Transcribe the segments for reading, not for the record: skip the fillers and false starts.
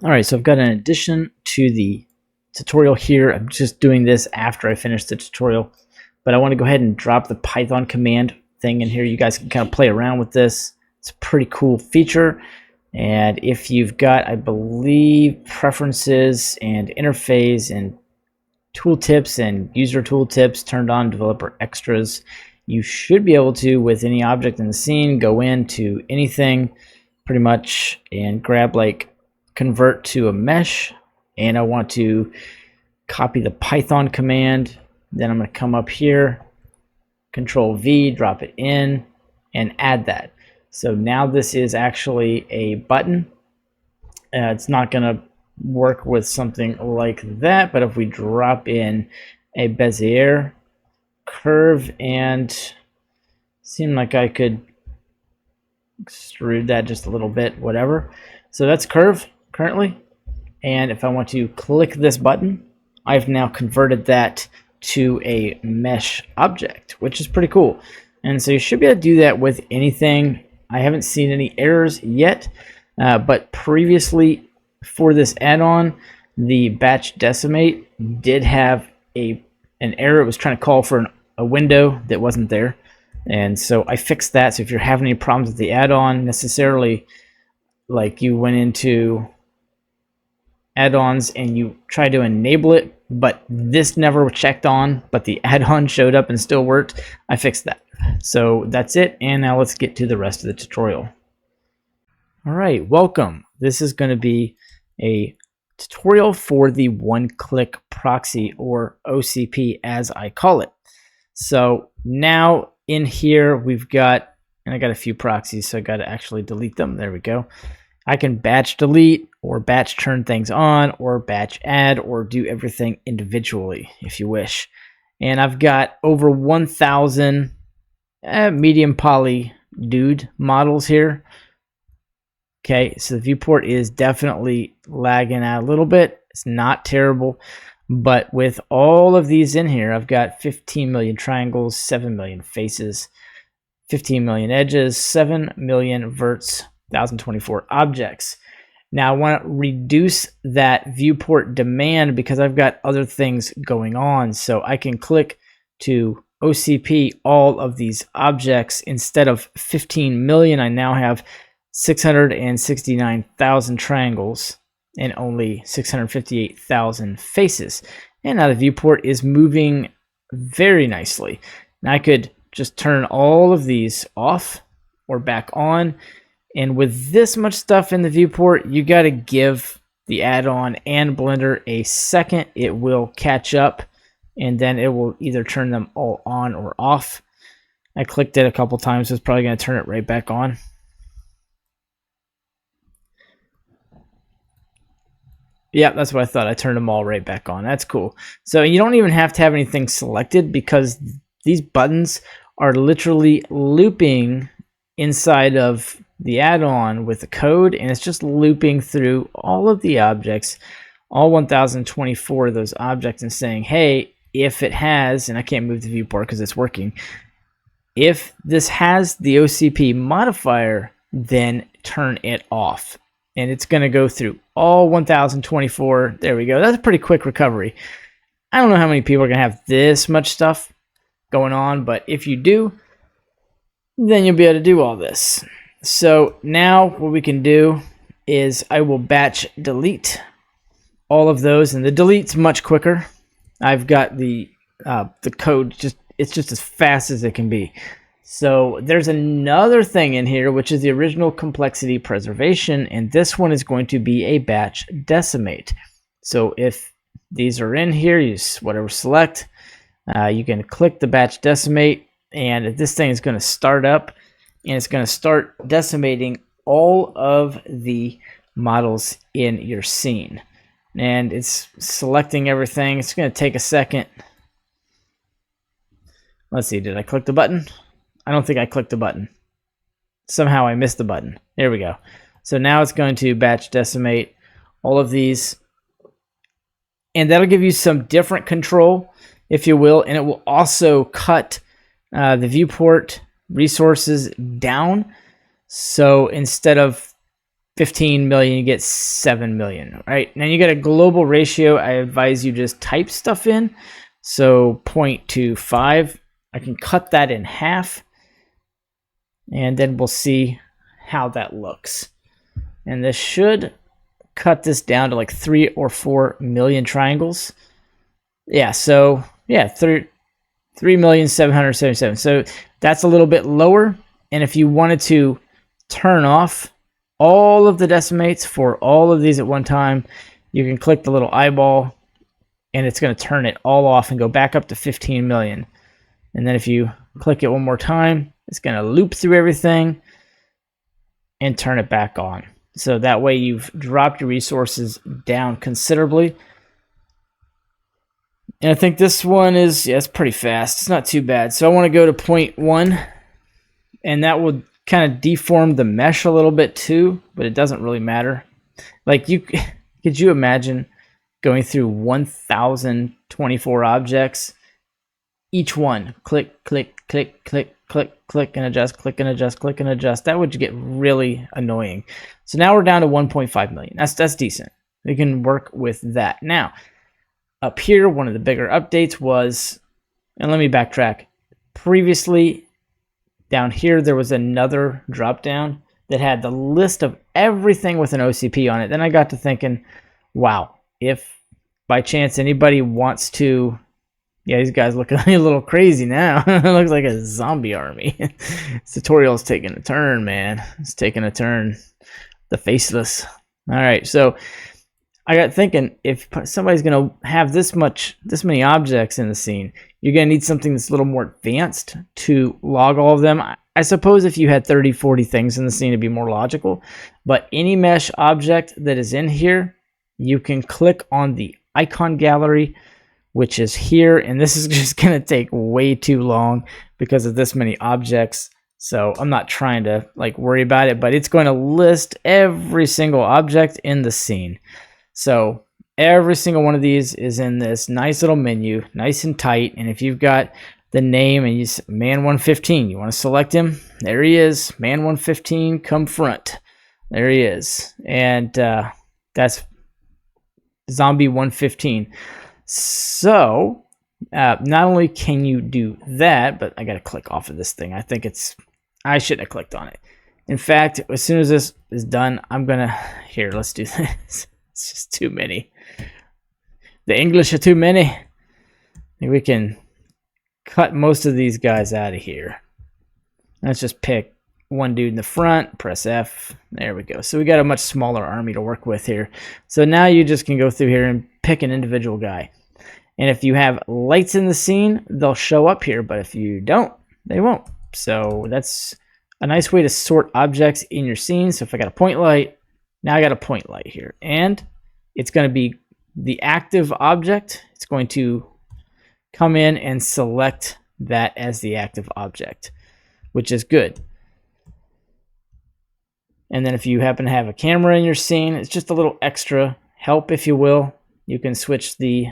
All right, so I've got an addition to the tutorial here. I'm just doing this after I finish the tutorial, but I want to go ahead and drop the Python command thing in here. You guys can kind of play around with this. It's a pretty cool feature. And if you've got, I believe, preferences and interface and tooltips and user tooltips turned on, developer extras, you should be able to, with any object in the scene, go into anything pretty much and grab like convert to a mesh, and I want to copy the Python command. Then I'm going to come up here, Control V, drop it in, and add that. So now this is actually a button. It's not going to work with something like that, but if we drop in a Bezier curve, and seemed like I could extrude that just a little bit, whatever. So that's curve currently, and if I want to click this button, I've now converted that to a mesh object, which is pretty cool. And so you should be able to do that with anything. I haven't seen any errors yet, but previously for this add-on, the batch decimate did have an error. It was trying to call for a window that wasn't there, and so I fixed that. So if you're having any problems with the add-on necessarily, like you went into add-ons and you tried to enable it, but this never checked on, but the add-on showed up and still worked, I fixed that. So that's it, and now let's get to the rest of the tutorial. All right, welcome. This is going to be a tutorial for the one-click proxy, or OCP as I call it. So now in here we've got, and I got a few proxies, so I got to actually delete them. There we go. I can batch delete or batch turn things on or batch add or do everything individually if you wish. And I've got over 1,000 medium poly dude models here. Okay, so the viewport is definitely lagging out a little bit. It's not terrible, but with all of these in here, I've got 15 million triangles, 7 million faces, 15 million edges, 7 million verts, 1,024 objects. Now I want to reduce that viewport demand because I've got other things going on. So I can click to OCP all of these objects. Instead of 15 million, I now have 669,000 triangles and only 658,000 faces. And now the viewport is moving very nicely. Now I could just turn all of these off or back on. And with this much stuff in the viewport, you got to give the add-on and Blender a second. It will catch up, and then it will either turn them all on or off. I clicked it a couple times, so it's probably going to turn it right back on. Yeah, that's what I thought. I turned them all right back on. That's cool. So you don't even have to have anything selected because these buttons are literally looping inside of the add-on with the code, and it's just looping through all of the objects, all 1,024 of those objects, and saying, hey, if it has, and I can't move the viewport because it's working, if this has the OCP modifier, then turn it off. And it's going to go through all 1,024. There we go. That's a pretty quick recovery. I don't know how many people are going to have this much stuff going on, but if you do, then you'll be able to do all this. So now what we can do is I will batch delete all of those, and the delete's much quicker. I've got the code, it's just as fast as it can be. So there's another thing in here, which is the original complexity preservation, and this one is going to be a batch decimate. So if these are in here, you just whatever select, you can click the batch decimate, and this thing is going to start up, and it's going to start decimating all of the models in your scene. And it's selecting everything. It's going to take a second. Let's see, did I click the button? I don't think I clicked the button. Somehow I missed the button. There we go. So now it's going to batch decimate all of these. And that'll give you some different control, if you will. And it will also cut the viewport resources down. So instead of 15 million, you get 7 million, right? Now you get a global ratio. I advise you just type stuff in. So 0.25, I can cut that in half, and then we'll see how that looks. And this should cut this down to like 3 or 4 million triangles. Yeah, so yeah, 3,777,000. So that's a little bit lower. And if you wanted to turn off all of the decimates for all of these at one time, you can click the little eyeball and it's going to turn it all off and go back up to 15 million. And then if you click it one more time, it's going to loop through everything and turn it back on. So that way you've dropped your resources down considerably. And I think this one is, yeah, it's pretty fast. It's not too bad. So I want to go to 0.1, and that will kind of deform the mesh a little bit too, but it doesn't really matter. Like, could you imagine going through 1,024 objects, each one click, click, click, click, click, click and adjust, click and adjust, click and adjust? That would get really annoying. So now we're down to 1.5 million. That's decent. We can work with that. Now, up here, one of the bigger updates was, and let me backtrack. Previously, down here, there was another drop down that had the list of everything with an OCP on it. Then I got to thinking, wow, if by chance anybody wants to, yeah, these guys look a little crazy now. It looks like a zombie army. This tutorial is taking a turn, man. It's taking a turn. The faceless. All right, so I got thinking, if somebody's going to have this many objects in the scene, you're going to need something that's a little more advanced to log all of them. I suppose if you had 30, 40 things in the scene, it'd be more logical. But any mesh object that is in here, you can click on the icon gallery, which is here. And this is just going to take way too long because of this many objects. So I'm not trying to worry about it, but it's going to list every single object in the scene. So every single one of these is in this nice little menu, nice and tight. And if you've got the name and you man 115, you want to select him. There he is, man 115, come front. There he is, and that's zombie 115. So not only can you do that, but I got to click off of this thing. I shouldn't have clicked on it. In fact, as soon as this is done, I'm gonna let's do this. It's just too many. The English are too many. I think we can cut most of these guys out of here. Let's just pick one dude in the front, press F. There we go. So we got a much smaller army to work with here. So now you just can go through here and pick an individual guy. And if you have lights in the scene, they'll show up here. But if you don't, they won't. So that's a nice way to sort objects in your scene. So if I got a point light, now I got a point light here, and it's going to be the active object. It's going to come in and select that as the active object, which is good. And then if you happen to have a camera in your scene, it's just a little extra help, if you will. You can switch the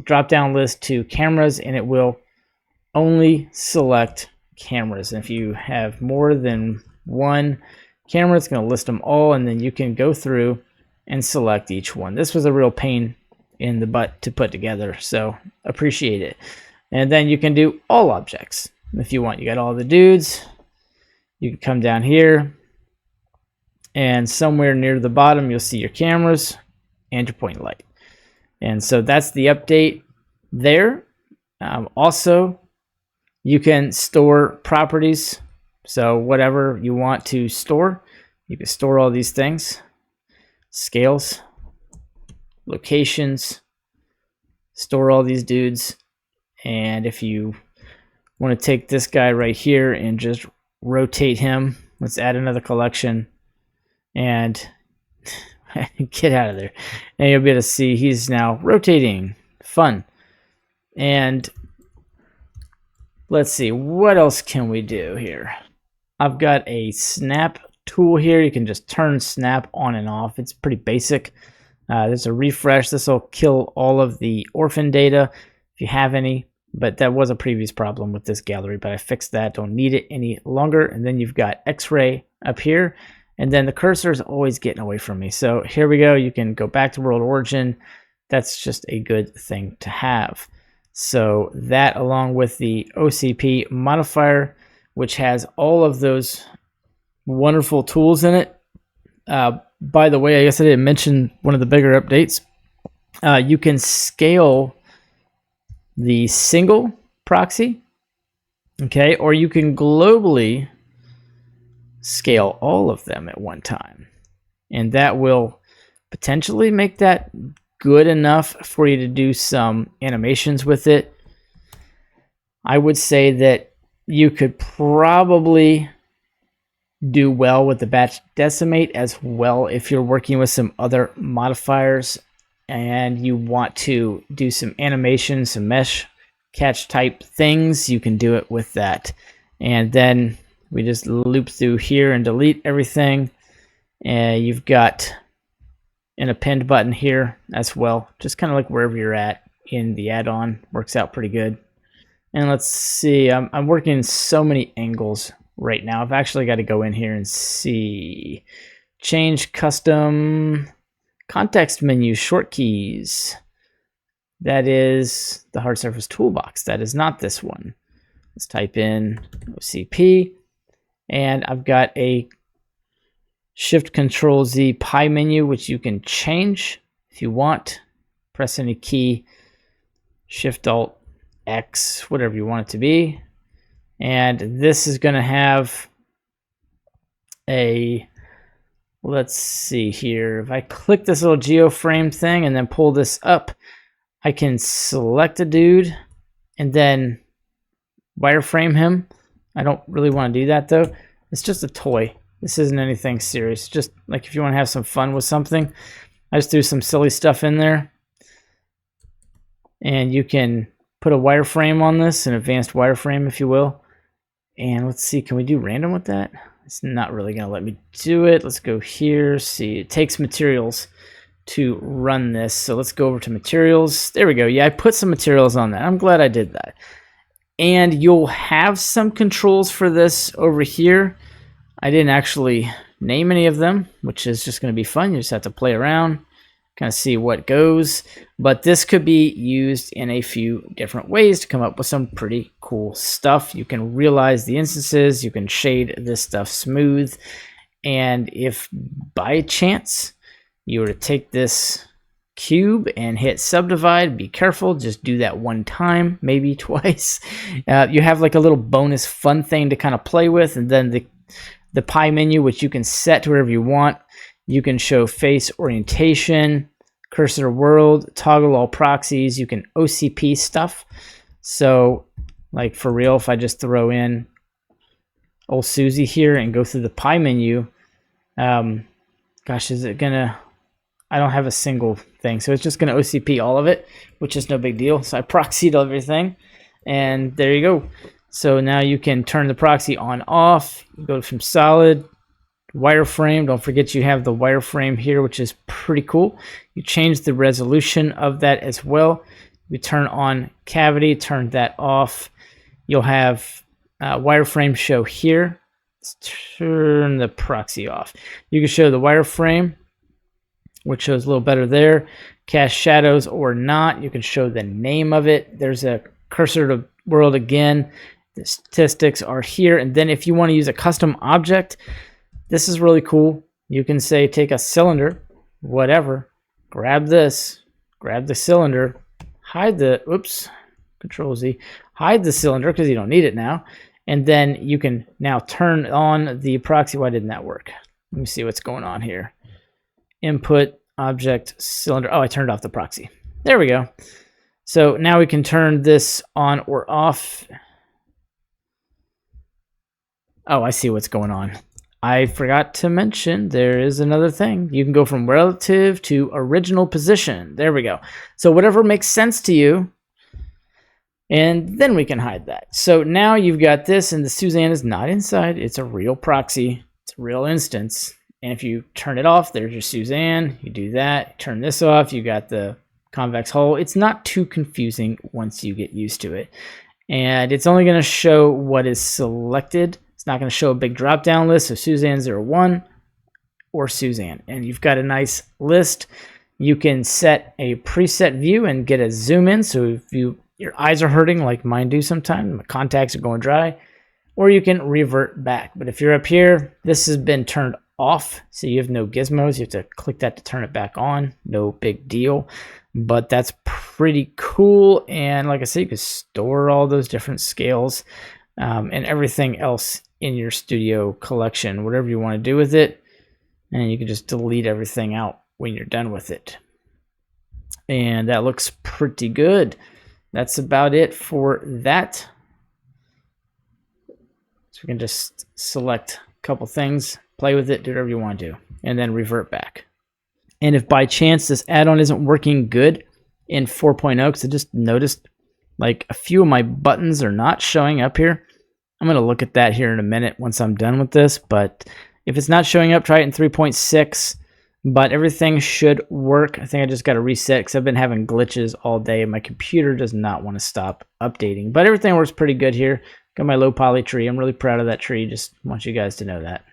drop-down list to cameras, and it will only select cameras. And if you have more than one camera, it's going to list them all, and then you can go through and select each one. This was a real pain in the butt to put together, so appreciate it. And then you can do all objects if you want. You got all the dudes. You can come down here, and somewhere near the bottom you'll see your cameras and your point light. And so that's the update there. Also, you can store properties. So whatever you want to store, you can store all these things. Scales, locations, store all these dudes. And if you want to take this guy right here and just rotate him, let's add another collection and get out of there. And you'll be able to see he's now rotating. Fun. And let's see, what else can we do here? I've got a snap tool here. You can just turn snap on and off. It's pretty basic. There's a refresh. This will kill all of the orphan data if you have any, but that was a previous problem with this gallery, but I fixed that. Don't need it any longer. And then you've got X-ray up here, And then the cursor is always getting away from me. So here we go. You can go back to world origin. That's just a good thing to have. So that, along with the OCP modifier, which has all of those wonderful tools in it. By the way, I guess I didn't mention one of the bigger updates. You can scale the single proxy, okay, or you can globally scale all of them at one time. And that will potentially make that good enough for you to do some animations with it. I would say that you could probably do well with the batch decimate as well if you're working with some other modifiers and you want to do some animation, some mesh catch type things. You can do it with that. And then we just loop through here and delete everything. And you've got an append button here as well, just kind of like wherever you're at in the add-on. Works out pretty good. And let's see, I'm working in so many angles right now. I've actually got to go in here and see. Change custom context menu short keys. That is the hard surface toolbox. That is not this one. Let's type in OCP. And I've got a Shift Control Z pie menu, which you can change if you want. Press any key, Shift Alt X, whatever you want it to be. And this is going to have a, let's see here. If I click this little geoframe thing and then pull this up, I can select a dude and then wireframe him. I don't really want to do that though. It's just a toy. This isn't anything serious. Just like if you want to have some fun with something, I just threw some silly stuff in there. And you can put a wireframe on this, an advanced wireframe, if you will. And let's see, can we do random with that? It's not really going to let me do it. Let's go here. See, it takes materials to run this. So let's go over to materials. There we go. Yeah, I put some materials on that. I'm glad I did that. And you'll have some controls for this over here. I didn't actually name any of them, which is just going to be fun. You just have to play around, kind of see what goes. But this could be used in a few different ways to come up with some pretty cool stuff. You can realize the instances. You can shade this stuff smooth. And if by chance you were to take this cube and hit subdivide, be careful, just do that one time, maybe twice. You have like a little bonus fun thing to kind of play with, and then the pie menu, which you can set to wherever you want. You can show face orientation, cursor world, toggle all proxies. You can OCP stuff. So like for real, if I just throw in old Susie here and go through the pie menu, gosh, is it gonna, I don't have a single thing, so it's just going to OCP all of it, which is no big deal. So I proxied everything, and there you go. So now you can turn the proxy on off. Go from solid, wireframe. Don't forget you have the wireframe here, which is pretty cool. You change the resolution of that as well. You turn on cavity, turn that off. You'll have wireframe show here. Let's turn the proxy off. You can show the wireframe, which shows a little better there. Cast shadows or not. You can show the name of it. There's a cursor to world again. The statistics are here. And then if you want to use a custom object, this is really cool. You can say take a cylinder, whatever, grab this, grab the cylinder, hide the, oops, Control Z, hide the cylinder because you don't need it now. And then you can now turn on the proxy. Why didn't that work? Let me see what's going on here. Input object cylinder. Oh, I turned off the proxy. There we go. So now we can turn this on or off. Oh, I see what's going on. I forgot to mention there is another thing. You can go from relative to original position. There we go. So whatever makes sense to you, and then we can hide that. So now you've got this, and the Suzanne is not inside. It's a real proxy. It's a real instance. And if you turn it off, there's your Suzanne. You do that, turn this off, you got the convex hull. It's not too confusing once you get used to it. And it's only going to show what is selected. It's not going to show a big drop-down list. So Suzanne 01, or Suzanne. And you've got a nice list. You can set a preset view and get a zoom in. So if your eyes are hurting like mine do sometimes, my contacts are going dry, or you can revert back. But if you're up here, this has been turned off, so you have no gizmos. You have to click that to turn it back on. No big deal, but that's pretty cool. And like I said, you can store all those different scales and everything else in your studio collection, whatever you want to do with it. And you can just delete everything out when you're done with it. And that looks pretty good. That's about it for that. So we can just select a couple things, play with it, do whatever you want to do, and then revert back. And if by chance this add-on isn't working good in 4.0, because I just noticed like a few of my buttons are not showing up here, I'm going to look at that here in a minute once I'm done with this. But if it's not showing up, try it in 3.6. But everything should work. I think I just got to reset because I've been having glitches all day and my computer does not want to stop updating. But everything works pretty good here. Got my low poly tree. I'm really proud of that tree. Just want you guys to know that.